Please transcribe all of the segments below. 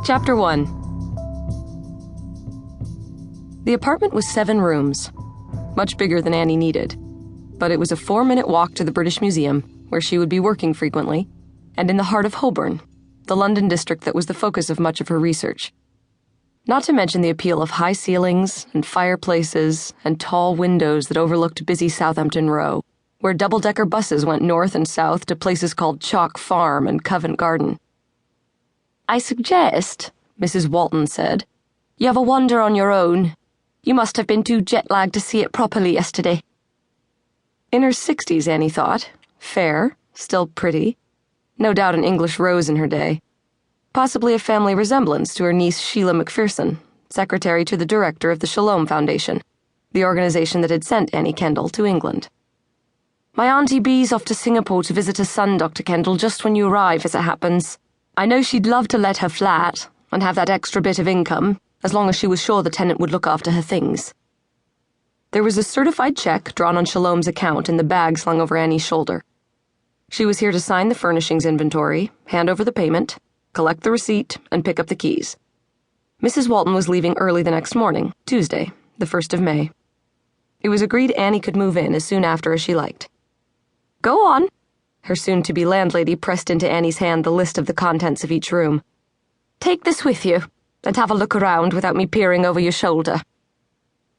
Chapter 1. The apartment was 7 rooms, much bigger than Annie needed, but it was a 4-minute walk to the British Museum, where she would be working frequently, and in the heart of Holborn, the London district that was the focus of much of her research. Not to mention the appeal of high ceilings and fireplaces and tall windows that overlooked busy Southampton Row, where double-decker buses went north and south to places called Chalk Farm and Covent Garden. "I suggest," Mrs. Walton said, "you have a wander on your own. You must have been too jet-lagged to see it properly yesterday." In her 60s, Annie thought. Fair, still pretty. No doubt an English rose in her day. Possibly a family resemblance to her niece Sheila Macpherson, secretary to the director of the Shalom Foundation, the organization that had sent Annie Kendall to England. "My Auntie Bee's off to Singapore to visit her son, Dr. Kendall, just when you arrive, as it happens. I know she'd love to let her flat and have that extra bit of income, as long as she was sure the tenant would look after her things." There was a certified check drawn on Shalom's account in the bag slung over Annie's shoulder. She was here to sign the furnishings inventory, hand over the payment, collect the receipt, and pick up the keys. Mrs. Walton was leaving early the next morning, Tuesday, the 1st of May. It was agreed Annie could move in as soon after as she liked. "Go on." Her soon-to-be landlady pressed into Annie's hand the list of the contents of each room. "Take this with you, and have a look around without me peering over your shoulder."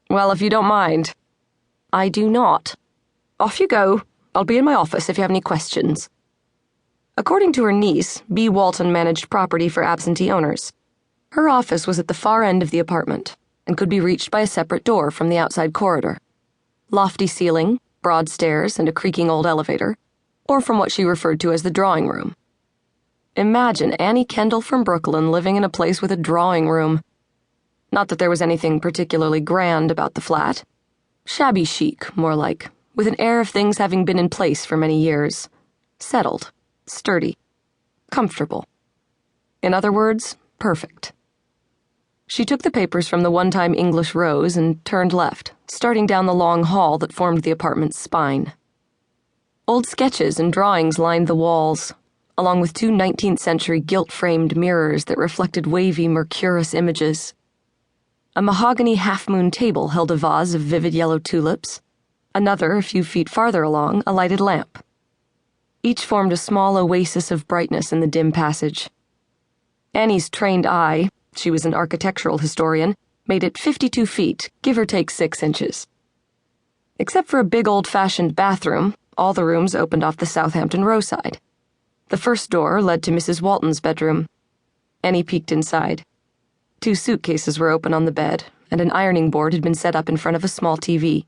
"Well, if you don't mind." "I do not. Off you go. I'll be in my office if you have any questions." According to her niece, B. Walton managed property for absentee owners. Her office was at the far end of the apartment and could be reached by a separate door from the outside corridor. Lofty ceiling, broad stairs, and a creaking old elevator, or from what she referred to as the drawing room. Imagine Annie Kendall from Brooklyn living in a place with a drawing room. Not that there was anything particularly grand about the flat. Shabby chic, more like, with an air of things having been in place for many years. Settled, sturdy, comfortable. In other words, perfect. She took the papers from the one-time English rose and turned left, starting down the long hall that formed the apartment's spine. Old sketches and drawings lined the walls, along with 2 19th-century gilt-framed mirrors that reflected wavy mercurous images. A mahogany half-moon table held a vase of vivid yellow tulips. Another, a few feet farther along, a lighted lamp. Each formed a small oasis of brightness in the dim passage. Annie's trained eye, she was an architectural historian, made it 52 feet, give or take 6 inches. Except for a big old-fashioned bathroom, all the rooms opened off the Southampton Row side. The first door led to Mrs. Walton's bedroom. Annie peeked inside. 2 suitcases were open on the bed, and an ironing board had been set up in front of a small TV.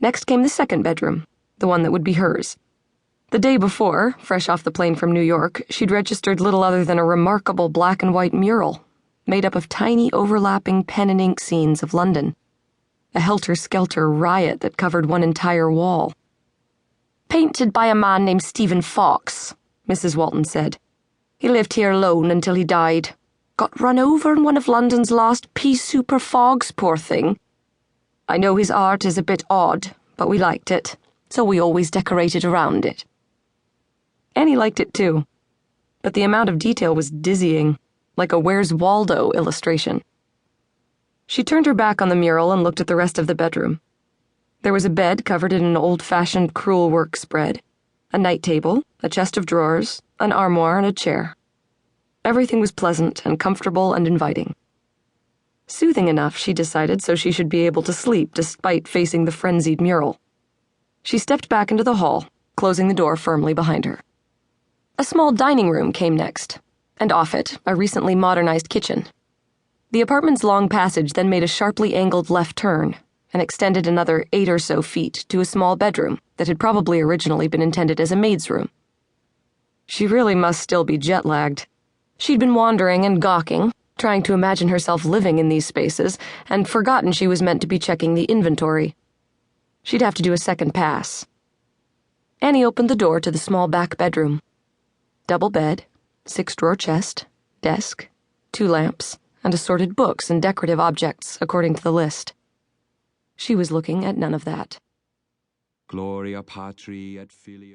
Next came the second bedroom, the one that would be hers. The day before, fresh off the plane from New York, she'd registered little other than a remarkable black and white mural, made up of tiny overlapping pen and ink scenes of London. A helter-skelter riot that covered one entire wall. "Painted by a man named Stephen Fox," Mrs. Walton said. "He lived here alone until he died. Got run over in one of London's last pea-souper fogs, poor thing. I know his art is a bit odd, but we liked it, so we always decorated around it." Annie liked it too, but the amount of detail was dizzying, like a Where's Waldo illustration. She turned her back on the mural and looked at the rest of the bedroom. There was a bed covered in an old-fashioned crewel work spread, a night table, a chest of drawers, an armoire, and a chair. Everything was pleasant and comfortable and inviting. Soothing enough, she decided, so she should be able to sleep despite facing the frenzied mural. She stepped back into the hall, closing the door firmly behind her. A small dining room came next, and off it, a recently modernized kitchen. The apartment's long passage then made a sharply angled left turn and extended another 8 or so feet to a small bedroom that had probably originally been intended as a maid's room. She really must still be jet-lagged. She'd been wandering and gawking, trying to imagine herself living in these spaces, and forgotten she was meant to be checking the inventory. She'd have to do a second pass. Annie opened the door to the small back bedroom. Double bed, 6-drawer chest, desk, 2 lamps, and assorted books and decorative objects according to the list. She was looking at none of that. Gloria Patri et Filio.